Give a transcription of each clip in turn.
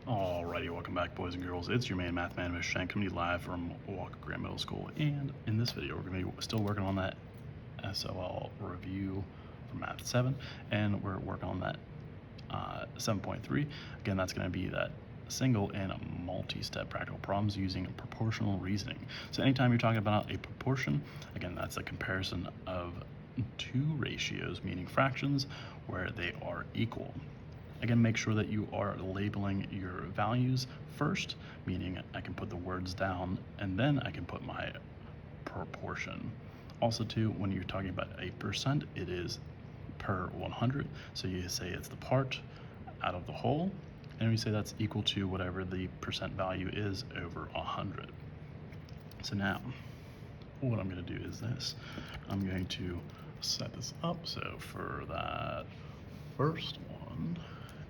Alrighty, welcome back, boys and girls. It's your main math man, Mr. Shank, coming to you live from Walker Graham Middle School. And in this video, we're going to be still working on that SOL review for Math 7, and we're working on that 7.3. Again, that's going to be that single and multi-step practical problems using proportional reasoning. So anytime you're talking about a proportion, again, that's a comparison of two ratios, meaning fractions, where they are equal. Again, make sure that you are labeling your values first, meaning I can put the words down and then I can put my proportion. Also too, when you're talking about a percent, it is per 100. So you say it's the part out of the whole, and we say that's equal to whatever the percent value is over 100. So now, what I'm going to do is this. I'm going to set this up. So for that first one,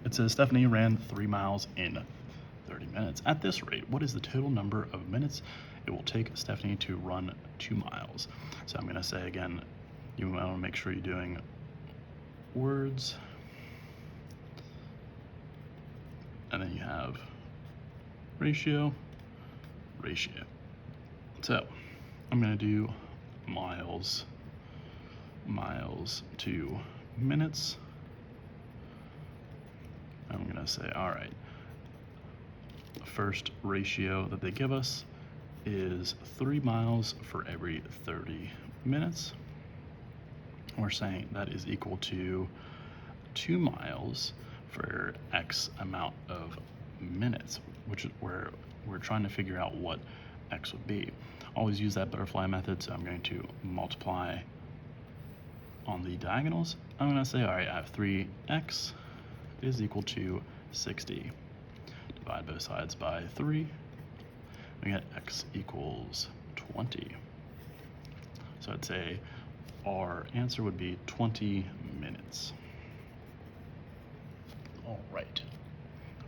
it says Stephanie ran 3 miles in 30 minutes. At this rate, what is the total number of minutes it will take Stephanie to run 2 miles? So I'm going to say again, you want to make sure you're doing words, and then you have ratio. So I'm going to do miles to minutes. I'm going to say, all right, the first ratio that they give us is 3 miles for every 30 minutes. We're saying that is equal to 2 miles for X amount of minutes, which is where we're trying to figure out what X would be. Always use that butterfly method, so I'm going to multiply on the diagonals. I'm going to say, all right, I have 3x is equal to 60. Divide both sides by 3. We get x equals 20. So I'd say our answer would be 20 minutes. All right.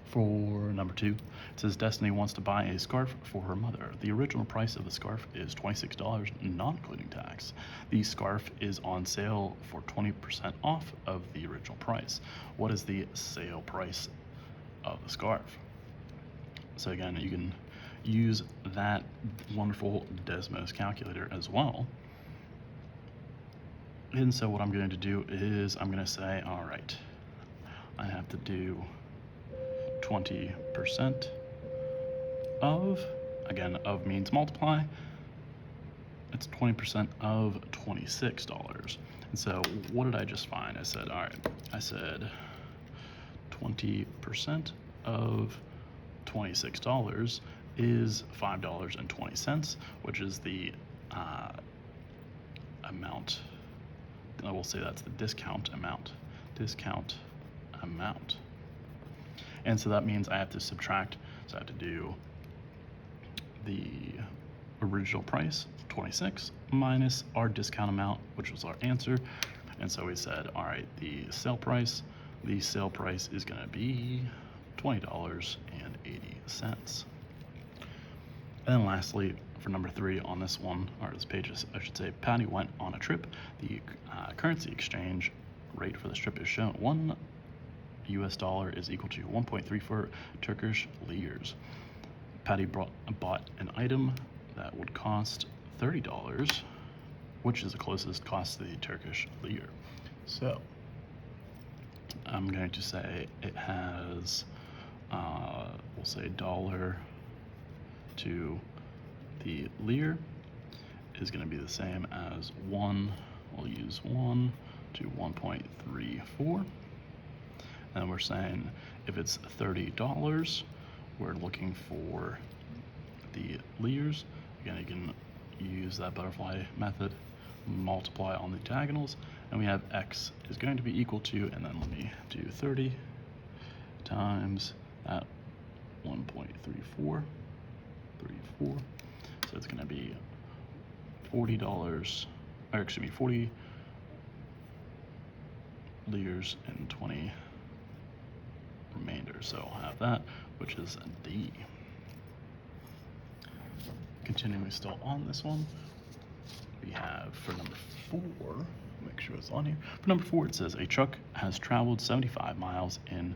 For number 2, it says Destiny wants to buy a scarf for her mother. The original price of the scarf is $26, not including tax. The scarf is on sale for 20% off of the original price. What is the sale price of the scarf? So again, you can use that wonderful Desmos calculator as well. And so what I'm going to do is I'm going to say, all right, I have to do 20% of, again, of means multiply, it's 20% of $26. And so what did I just find? I said, all right, I said 20% of $26 is $5.20, which is the amount. I will say that's the discount amount. And so that means I have to subtract, so I have to do the original price, 26, minus our discount amount, which was our answer. And so we said, all right, the sale price is going to be $20.80. And then lastly, for number 3 on this one, or this page, I should say, Patty went on a trip. The currency exchange rate for this trip is shown. $1 is equal to 1.34 Turkish liras. Patty bought an item that would cost $30, which is the closest cost to the Turkish lira. So I'm going to say it has, we'll say dollar to the lira is going to be the same as 1. We'll use 1 to 1.34. And we're saying if it's $30, we're looking for the liras. Again, you can use that butterfly method, multiply on the diagonals, and we have x is going to be equal to, and then let me do 30 times that 1.34. So it's going to be $40, or excuse me, 40 liras and 20 remainder. So I'll have that, which is D. Continuing still on this one, we have for number 4, make sure it's on here. For number 4, it says a truck has traveled 75 miles in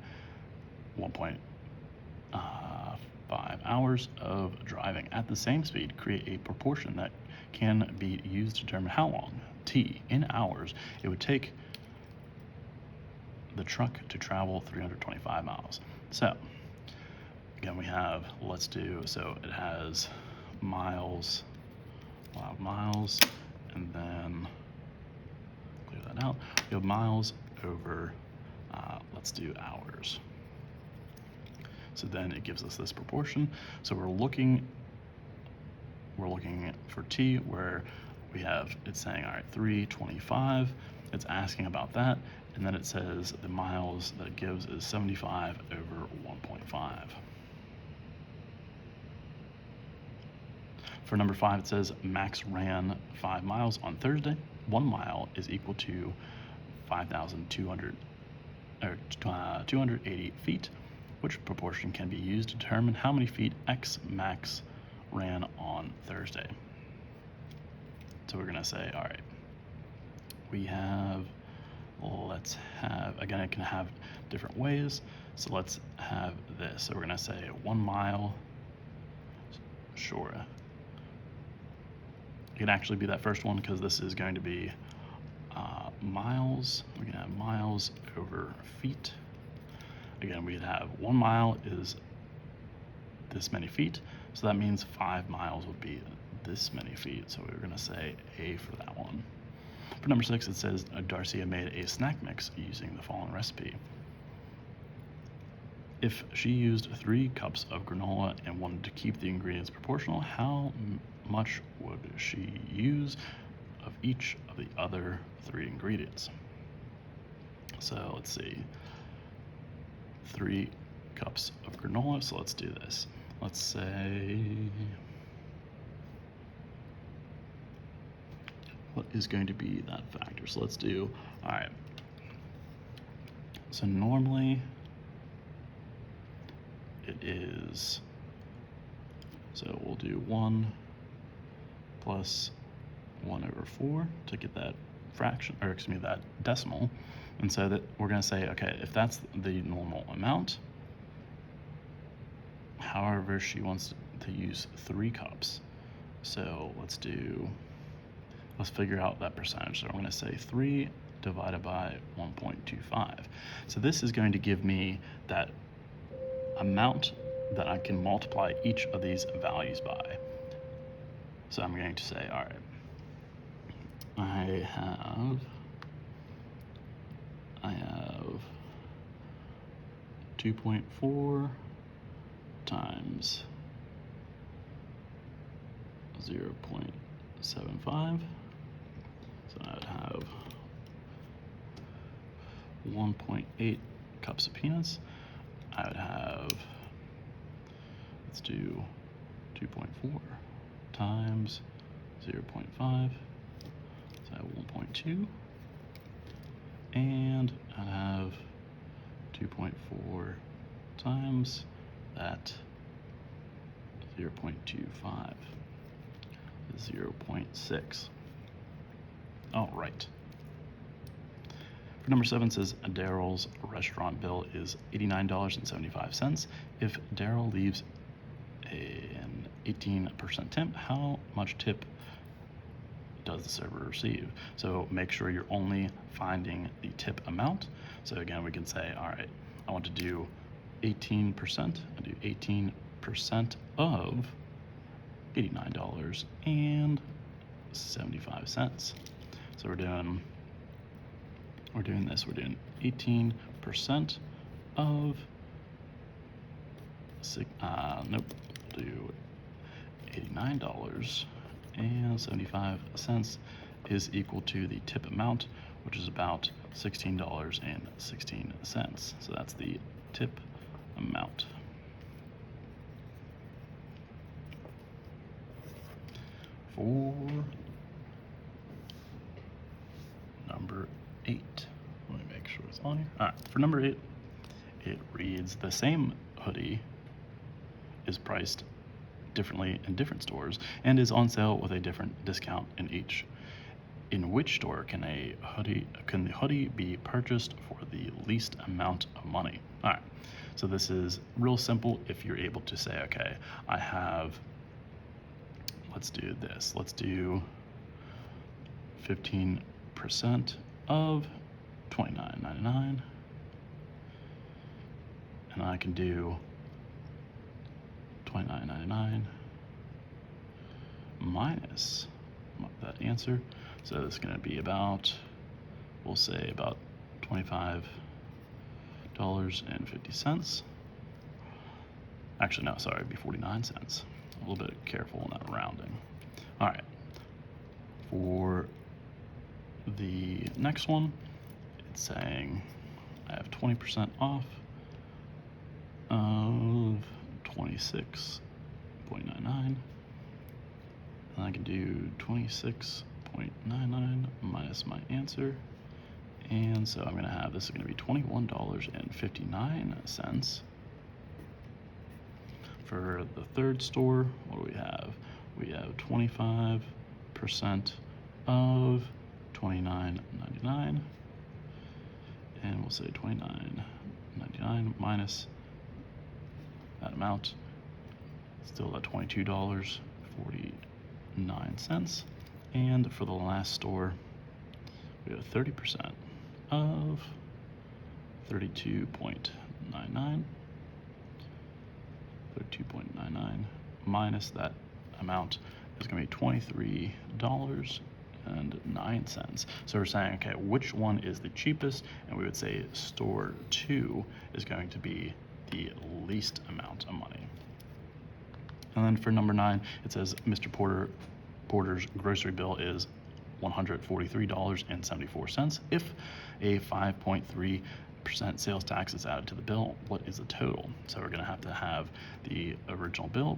hours of driving at the same speed, create a proportion that can be used to determine how long, T, in hours, it would take the truck to travel 325 miles. So, again, we have, so it has miles, we'll have miles, and then clear that out. We have miles over, let's do hours. So then it gives us this proportion. So we're looking for T where we have, it's saying, all right, 325, it's asking about that, and then it says the miles that it gives is 75 over 1.5. For number 5, it says Max ran 5 miles on Thursday. 1 mile is equal to 280 feet. Which proportion can be used to determine how many feet X Max ran on Thursday? So we're gonna say, all right, let's have, again, it can have different ways. So let's have this. So we're gonna say 1 mile, sure. It can actually be that first one because this is going to be miles. We're gonna have miles over feet. Again, we'd have 1 mile is this many feet, so that means 5 miles would be this many feet. So we're gonna say A for that one. For number 6, it says Darcia made a snack mix using the following recipe. If she used 3 cups of granola and wanted to keep the ingredients proportional, how much would she use of each of the other 3 ingredients? So let's see, 3 cups of granola, so let's do this. Let's say, what is going to be that factor? So let's do, all right, so normally it is, so we'll do 1 plus 1 over 4 to get that fraction, or excuse me, that decimal. And so that we're going to say, okay, if that's the normal amount, however, she wants to use 3 cups. So let's figure out that percentage. So I'm going to say 3 divided by 1.25. So this is going to give me that amount that I can multiply each of these values by. So I'm going to say, all right, I have 2.4 times 0.75. So I'd have 1.8 cups of peanuts. I would have, let's do 2.4 times 0.5. So I have 1.2. And I'd have 2.4 times that 0.25 is 0.6. All right. For number 7, says Daryl's restaurant bill is $89.75. If Daryl leaves an 18% tip, how much tip does the server receive? So make sure you're only finding the tip amount. So again, we can say, all right, I want to do 18%. I do 18% of $89.75. So we're doing this. We're doing 18% of we'll do $89.75 is equal to the tip amount, which is about $16.16. So that's the tip amount. For number 8, let me make sure it's on here. All right, for number 8, it reads, the same hoodie is priced differently in different stores and is on sale with a different discount in each. in which store can the hoodie be purchased for the least amount of money? All right, so this is real simple if you're able to say, okay, I have, let's do this. Let's do 15% of $29.99, and I can do $29.99 minus that answer. So it's going to be about, we'll say about $25.50. Actually, no, sorry, it'd be 49 cents. A little bit careful in that rounding. All right, for the next one, it's saying I have 20% off of 26.99, and I can do 26.99 minus my answer, and so I'm going to have, this is going to be $21.59. For the third store, what do we have? We have 25% of $29.99, and we'll say $29.99 minus that amount, still at $22.49. And for the last store, we have 30% of $32.99. 32.99 minus that amount is going to be $23.09. So we're saying, okay, which one is the cheapest? And we would say store 2 is going to be the least amount of money. And then for number 9, it says Mr. Porter's grocery bill is $143.74. If a 5.3% sales tax is added to the bill, what is the total? So we're going to have the original bill,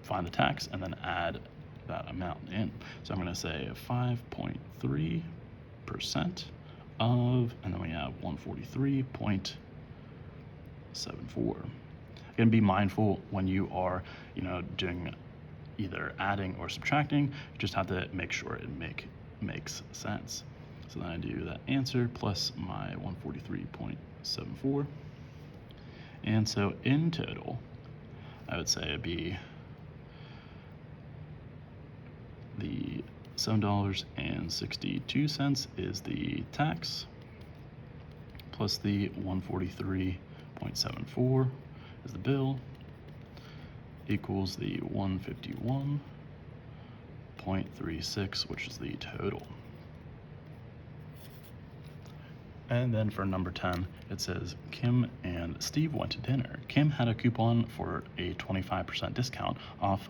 find the tax, and then add that amount in. So I'm going to say 5.3% of, and then we have 143.74. Again, be mindful when you are, doing either adding or subtracting. You just have to make sure it makes sense. So then I do that answer plus my 143.74. And so in total, I would say it'd be the $7.62 is the tax, plus the 143.74 is the bill, equals the 151.36, which is the total. And then for number 10, it says Kim and Steve went to dinner. Kim had a coupon for a 25% discount off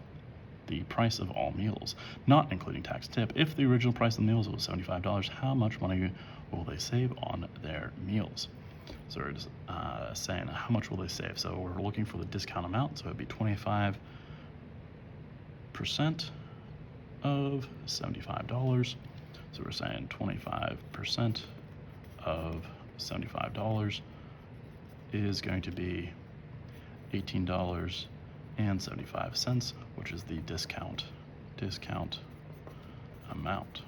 the price of all meals, not including tax tip. If the original price of the meals was $75, how much money will they save on their meals? So we're just saying how much will they save. So we're looking for the discount amount, so it'd be 25% of $75. So we're saying 25% of $75 is going to be $18.75, which is the discount amount.